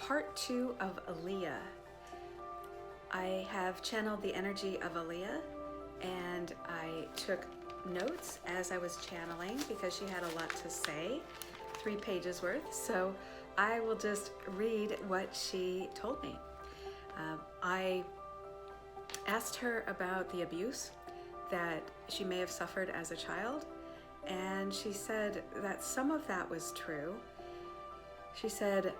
part 2 of Aaliyah. I have channeled the energy of Aaliyah, and I took notes as I was channeling because she had a lot to say, 3 pages worth. So I will just read what she told me. I asked her about the abuse that she may have suffered as a child, and she said that some of that was true. She said,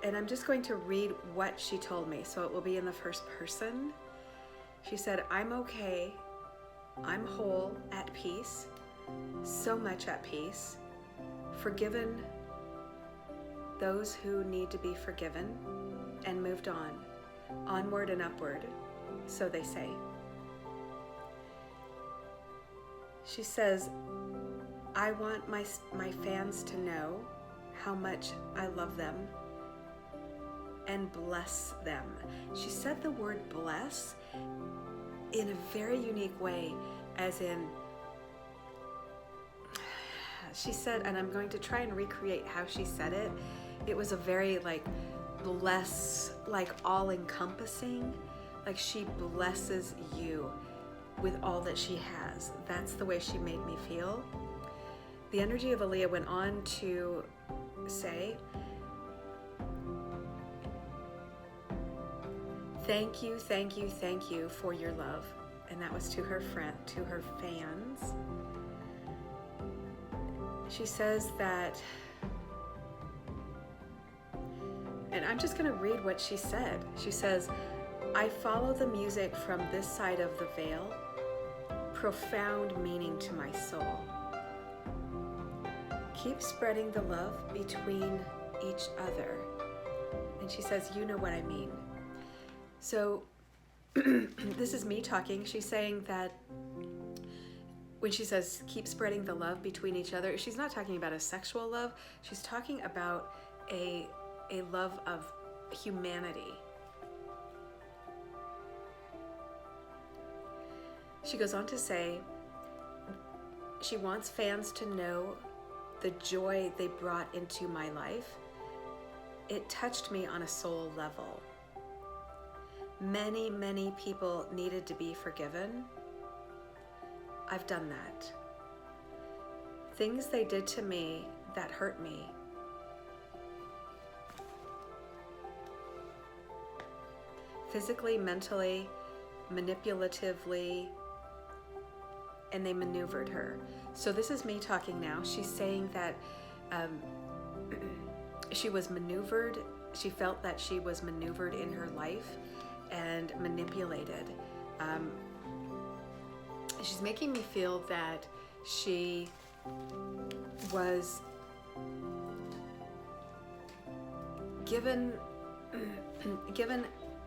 and I'm just going to read what she told me, so it will be in the first person. She said, "I'm okay, I'm whole, at peace, so much at peace, forgiven those who need to be forgiven, and moved on, onward and upward, so they say." She says, "I want my fans to know how much I love them and bless them." She said the word bless in a very unique way, as in, she said, and I'm going to try and recreate how she said it. It was a very bless, all-encompassing, like she blesses you with all that she has. That's the way she made me feel. The energy of Aaliyah went on to say, "Thank you, thank you, thank you for your love." And that was to her fans. She says that, and I'm just going to read what she said. She says, "I follow the music from this side of the veil, profound meaning to my soul. Keep spreading the love between each other." And she says, "You know what I mean." So this is me talking. She's saying that when she says keep spreading the love between each other, she's not talking about a sexual love. She's talking about a love of humanity. She goes on to say she wants fans to know the joy they brought into my life. It touched me on a soul level. Many, many people needed to be forgiven. I've done that. Things they did to me that hurt me. Physically, mentally, manipulatively, and they maneuvered her. So this is me talking now. She's saying that she was maneuvered. She felt that she was maneuvered in her life and manipulated. She's making me feel that she was given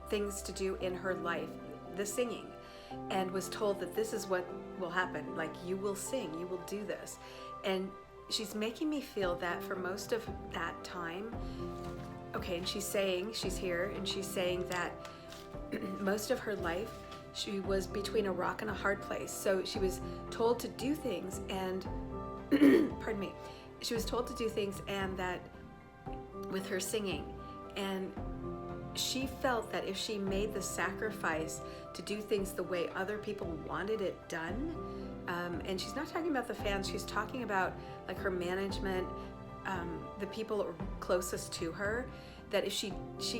things to do in her life, the singing, and was told that this is what will happen, like you will sing, you will do this. And she's making me feel that for most of that time, okay, and she's saying, she's here, and she's saying that most of her life she was between a rock and a hard place. So she was told to do things and pardon me, she was told to do things, and that with her singing, and she felt that if she made the sacrifice to do things the way other people wanted it done, and she's not talking about the fans, she's talking about like her management, the people closest to her, that if she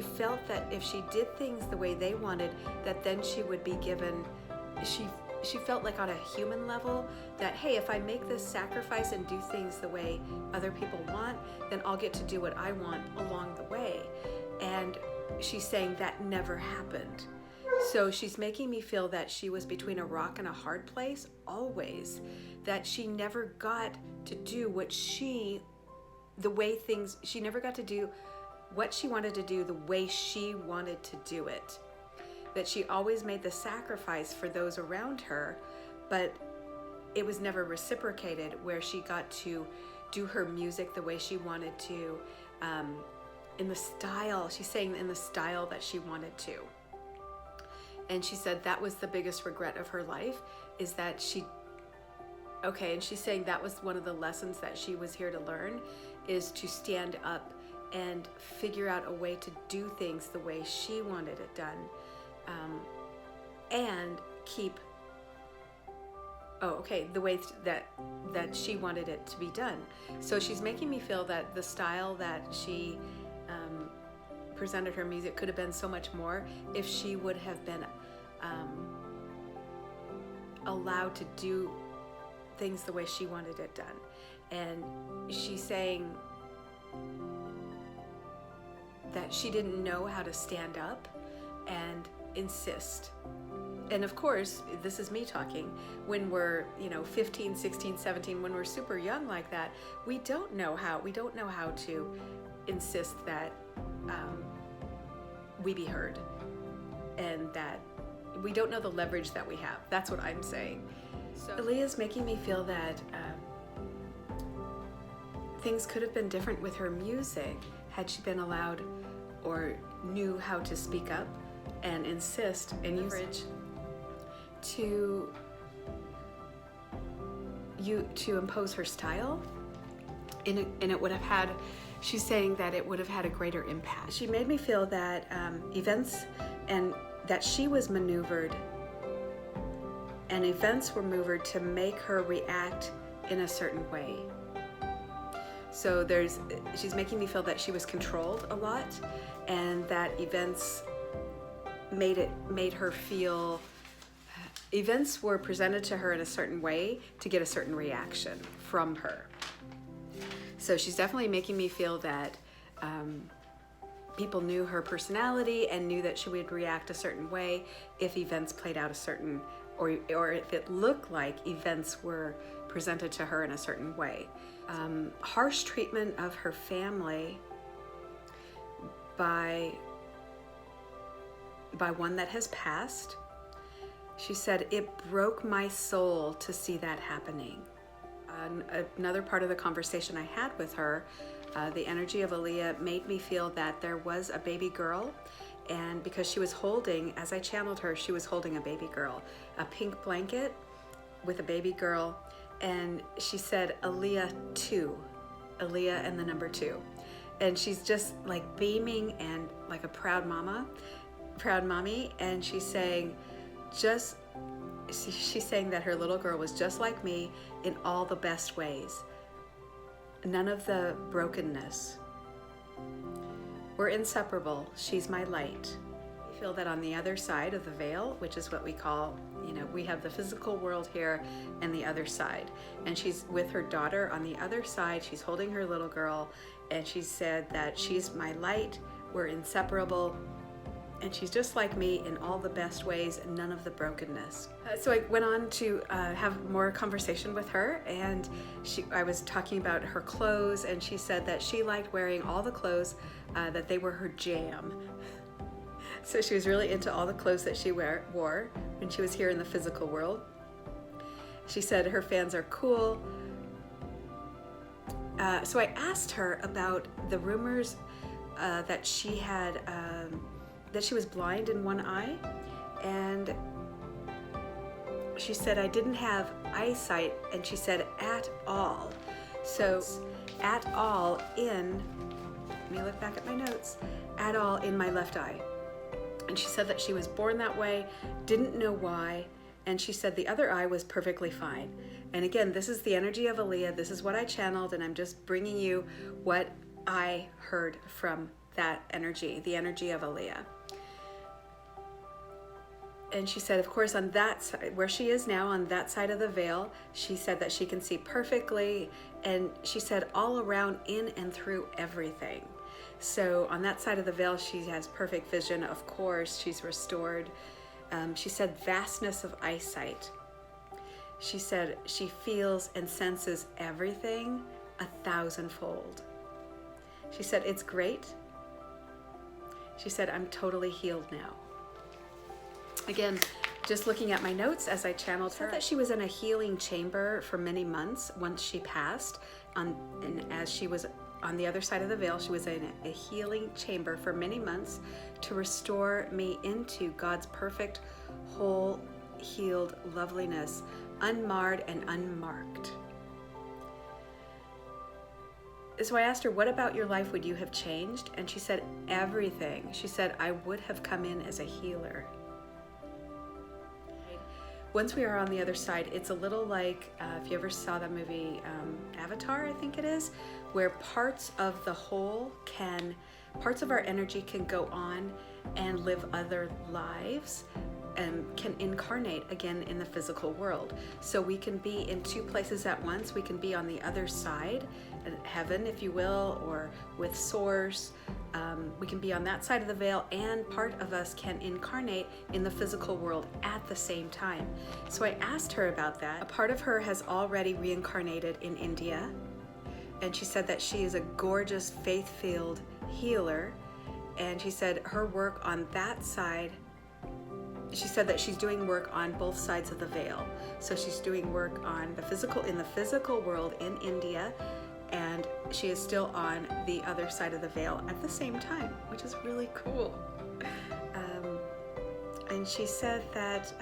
felt that if she did things the way they wanted, that then she would be given, she felt like on a human level that, hey, if I make this sacrifice and do things the way other people want, then I'll get to do what I want along the way. And she's saying that never happened. So she's making me feel that she was between a rock and a hard place always, that she never got to do she never got to do what she wanted to do the way she wanted to do it. That she always made the sacrifice for those around her, but it was never reciprocated, where she got to do her music the way she wanted to, in the style, she's saying in the style that she wanted to. And she said that was the biggest regret of her life, is that and she's saying that was one of the lessons that she was here to learn, is to stand up and figure out a way to do things the way she wanted it done, and keep the way that she wanted it to be done. So she's making me feel that the style that she presented her music could have been so much more if she would have been allowed to do things the way she wanted it done. And she's saying that she didn't know how to stand up and insist. And of course, this is me talking, when we're 15, 16, 17, when we're super young like that, we don't know how to insist that we be heard, and that we don't know the leverage that we have. That's what I'm saying. So Aaliyah's making me feel that things could have been different with her music had she been allowed or knew how to speak up and insist and use leverage to impose her style, and it would have had, she's saying that it would have had a greater impact. She made me feel that events, and that she was maneuvered, and events were maneuvered to make her react in a certain way. So she's making me feel that she was controlled a lot, and that events made her feel, events were presented to her in a certain way to get a certain reaction from her. So she's definitely making me feel that people knew her personality and knew that she would react a certain way if events played out a certain, or if it looked like events were presented to her in a certain way. Harsh treatment of her family by one that has passed. She said, "It broke my soul to see that happening." Another part of the conversation I had with her, the Energy of Aaliyah made me feel that there was a baby girl, and because she was holding, as I channeled her, she was holding a baby girl, a pink blanket with a baby girl, and she said, "Aaliyah 2, Aaliyah and the number 2. And she's just like beaming and like a proud mommy, and she's saying that her little girl was just like me in all the best ways. None of the brokenness. We're inseparable. She's my light." I feel that on the other side of the veil, which is what we call, we have the physical world here and the other side. And she's with her daughter on the other side. She's holding her little girl, and she said that she's my light. We're inseparable. And she's just like me in all the best ways, and none of the brokenness. So I went on to have more conversation with her, and I was talking about her clothes, and she said that she liked wearing all the clothes, that they were her jam. So she was really into all the clothes that she wore when she was here in the physical world. She said her fans are cool. So I asked her about the rumors that she had, that she was blind in one eye, and she said I didn't have eyesight, and she said at all. So at all in, let me look back at my notes, at all in my left eye. And she said that she was born that way, didn't know why, and she said the other eye was perfectly fine. And again, this is the Energy of Aaliyah. This is what I channeled, and I'm just bringing you what I heard from that energy, the Energy of Aaliyah. And she said, of course, on that side, where she is now, on that side of the veil, she said that she can see perfectly, and she said all around, in and through everything. So on that side of the veil, she has perfect vision. Of course, she's restored. She said vastness of eyesight. She said she feels and senses everything 1,000-fold. She said, it's great. She said, I'm totally healed now. Again, just looking at my notes as I channeled her, that she was in a healing chamber for many months once she passed. And as she was on the other side of the veil, she was in a healing chamber for many months to restore me into God's perfect, whole, healed loveliness, unmarred and unmarked. so I asked her, what about your life would you have changed? And she said, everything. She said, I would have come in as a healer. Once we are on the other side, it's a little like, if you ever saw the movie Avatar, I think it is, where parts of our energy can go on and live other lives and can incarnate again in the physical world. So we can be in two places at once. We can be on the other side, heaven, if you will, or with source. We can be on that side of the veil, and part of us can incarnate in the physical world at the same time. So I asked her about that. A part of her has already reincarnated in India, and she said that she is a gorgeous faith-filled healer, and she said her work on that side, she said that she's doing work on both sides of the veil. So she's doing work on in the physical world in India, and she is still on the other side of the veil at the same time, which is really cool. And she said that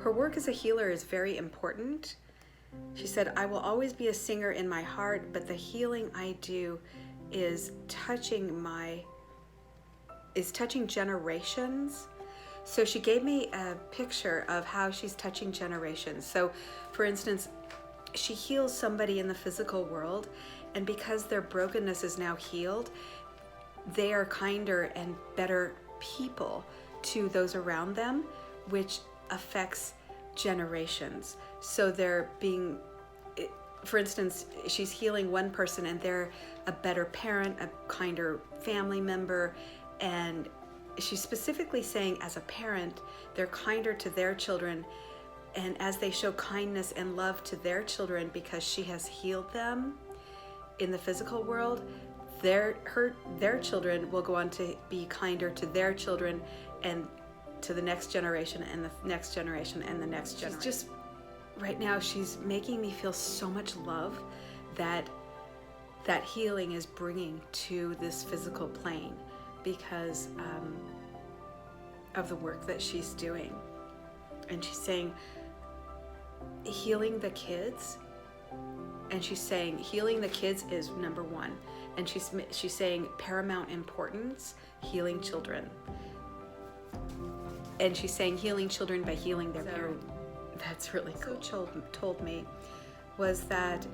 her work as a healer is very important. She said, I will always be a singer in my heart, but the healing I do is touching generations. So she gave me a picture of how she's touching generations. So for instance, she heals somebody in the physical world, and because their brokenness is now healed, they are kinder and better people to those around them, which affects generations. So they're being, for instance, she's healing one person and they're a better parent, a kinder family member, and she's specifically saying as a parent, they're kinder to their children, and as they show kindness and love to their children because she has healed them in the physical world, their children will go on to be kinder to their children and to the next generation and the next generation and the next generation. She's just, right now, she's making me feel so much love that healing is bringing to this physical plane because of the work that she's doing. And she's saying, healing the kids, and she's saying healing the kids is number one, and she's saying paramount importance, healing children, and she's saying healing children by healing their parents. That's really cool. So told me was that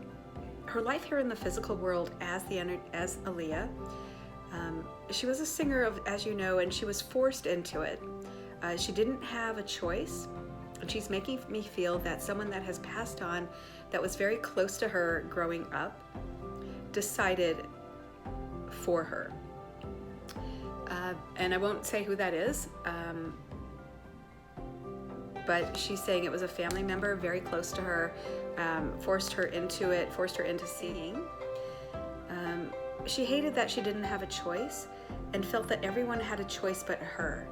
her life here in the physical world as Aaliyah, she was a singer, as you know, and she was forced into it. She didn't have a choice. And she's making me feel that someone that has passed on, that was very close to her growing up, decided for her. And I won't say who that is, but she's saying it was a family member very close to her, forced her into singing. She hated that she didn't have a choice and felt that everyone had a choice but her.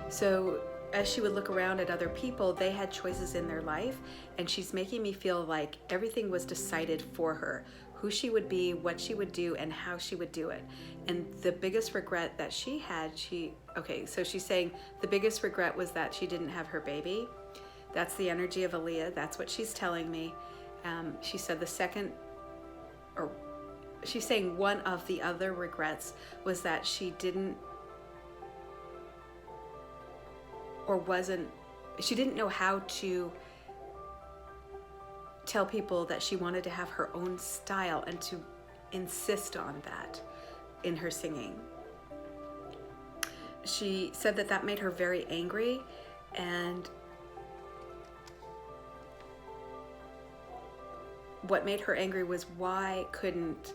So as she would look around at other people, they had choices in their life, and she's making me feel like everything was decided for her, who she would be, what she would do, and how she would do it. And the biggest regret that she had, so she's saying the biggest regret was that she didn't have her baby. That's the energy of Aaliyah. That's what she's telling me. She said she's saying one of the other regrets was that she didn't know how to tell people that she wanted to have her own style and to insist on that in her singing. She said that made her very angry, and what made her angry was why couldn't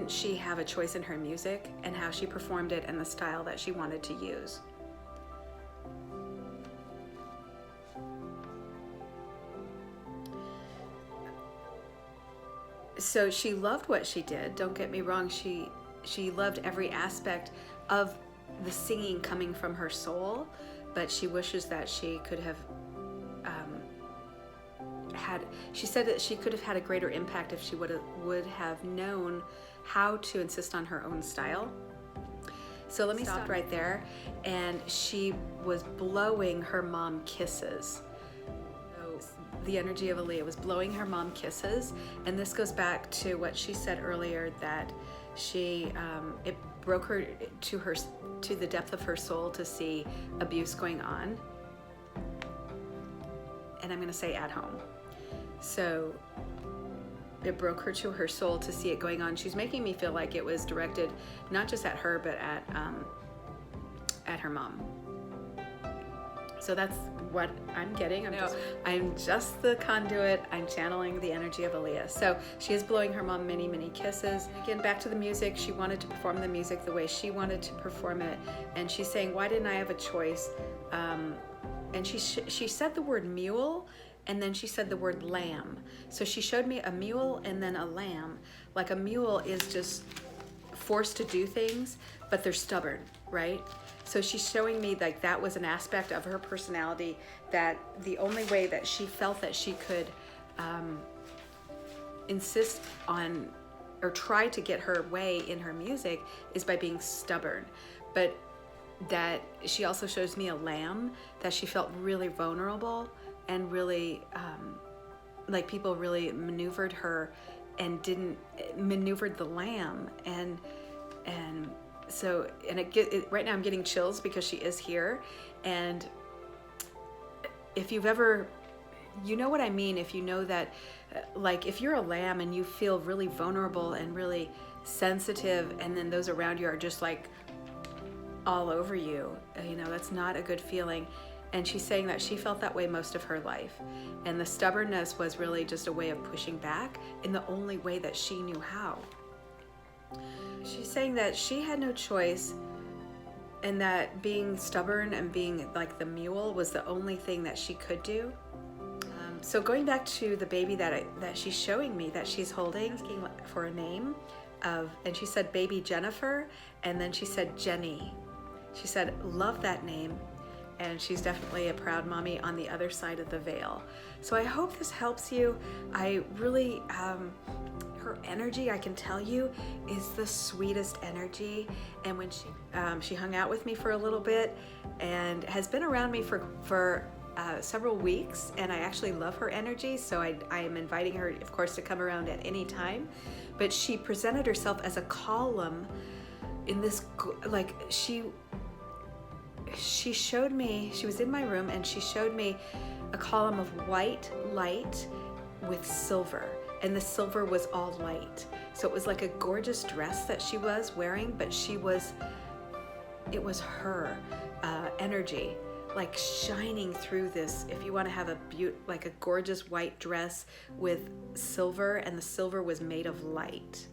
she have a choice in her music and how she performed it and the style that she wanted to use? So she loved what she did, don't get me wrong. She loved every aspect of the singing coming from her soul, but she wishes that she could have she said that she could have had a greater impact if she would have known how to insist on her own style. So let me stop right there. And she was blowing her mom kisses. So the energy of Aaliyah was blowing her mom kisses, and this goes back to what she said earlier, that she it broke her to the depth of her soul to see abuse going on, and I'm going to say at home. So it broke her to her soul to see it going on. She's making me feel like it was directed not just at her, but at her mom. So that's what I'm getting. I'm just the conduit. I'm channeling the energy of Aaliyah. So she is blowing her mom many, many kisses. Again, back to the music. She wanted to perform the music the way she wanted to perform it. And she's saying, why didn't I have a choice? And she said the word mule, and then she said the word lamb. So she showed me a mule and then a lamb. Like a mule is just forced to do things, but they're stubborn, right? So she's showing me like that was an aspect of her personality, that the only way that she felt that she could insist on or try to get her way in her music is by being stubborn. But that she also shows me a lamb, that she felt really vulnerable and really like people really maneuvered her and didn't maneuvered the lamb. And so, and right now I'm getting chills because she is here. And if you've ever, you know what I mean, if you know that, like if you're a lamb and you feel really vulnerable and really sensitive, and then those around you are just like all over you, you know, that's not a good feeling. And she's saying that she felt that way most of her life. And the stubbornness was really just a way of pushing back in the only way that she knew how. She's saying that she had no choice, and that being stubborn and being like the mule was the only thing that she could do. So going back to the baby that she's showing me, that she's holding, asking for a name and she said baby Jennifer, and then she said Jenny. She said, love that name. And she's definitely a proud mommy on the other side of the veil. So I hope this helps you. I really, her energy, I can tell you, is the sweetest energy. And when she hung out with me for a little bit and has been around me for several weeks, and I actually love her energy. So I am inviting her, of course, to come around at any time. But she presented herself as a column in this, like she showed me, she was in my room and she showed me a column of white light with silver, and the silver was all light. So it was like a gorgeous dress that she was wearing, but it was her energy like shining through this. If you want to have like a gorgeous white dress with silver, and the silver was made of light,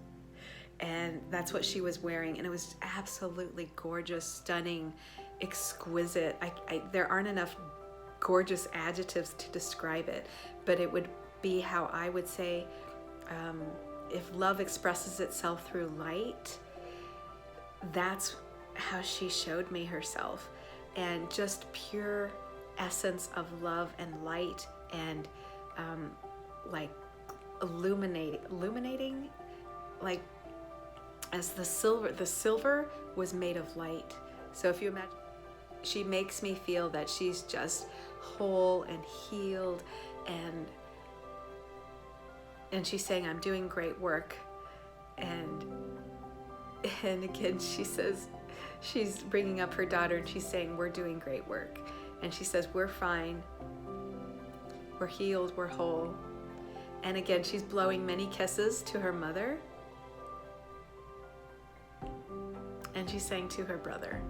and that's what she was wearing, and it was absolutely gorgeous, stunning, exquisite. There aren't enough gorgeous adjectives to describe it, but it would be how I would say, if love expresses itself through light, that's how she showed me herself. And just pure essence of love and light, and like illuminating, like as the silver was made of light. So if you imagine, she makes me feel that she's just whole and healed, and she's saying, I'm doing great work. And again, she says, she's bringing up her daughter, and she's saying, we're doing great work. And she says, we're fine, we're healed, we're whole. And again, she's blowing many kisses to her mother, and she's saying to her brother,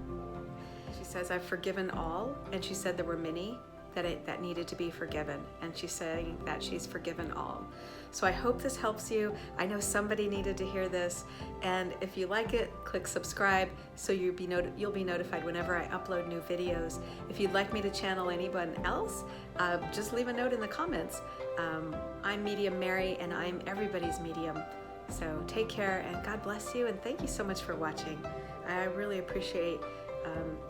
she says, I've forgiven all. And she said there were many that needed to be forgiven, and she's saying that she's forgiven all. So I hope this helps you. I know somebody needed to hear this, and if you like it, click subscribe so you'll be notified whenever I upload new videos. If you'd like me to channel anyone else, just leave a note in the comments. I'm Medium Mary, and I'm everybody's medium. So take care, and God bless you, and thank you so much for watching. I really appreciate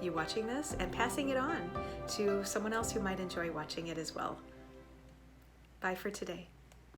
you watching this and passing it on to someone else who might enjoy watching it as well. Bye for today.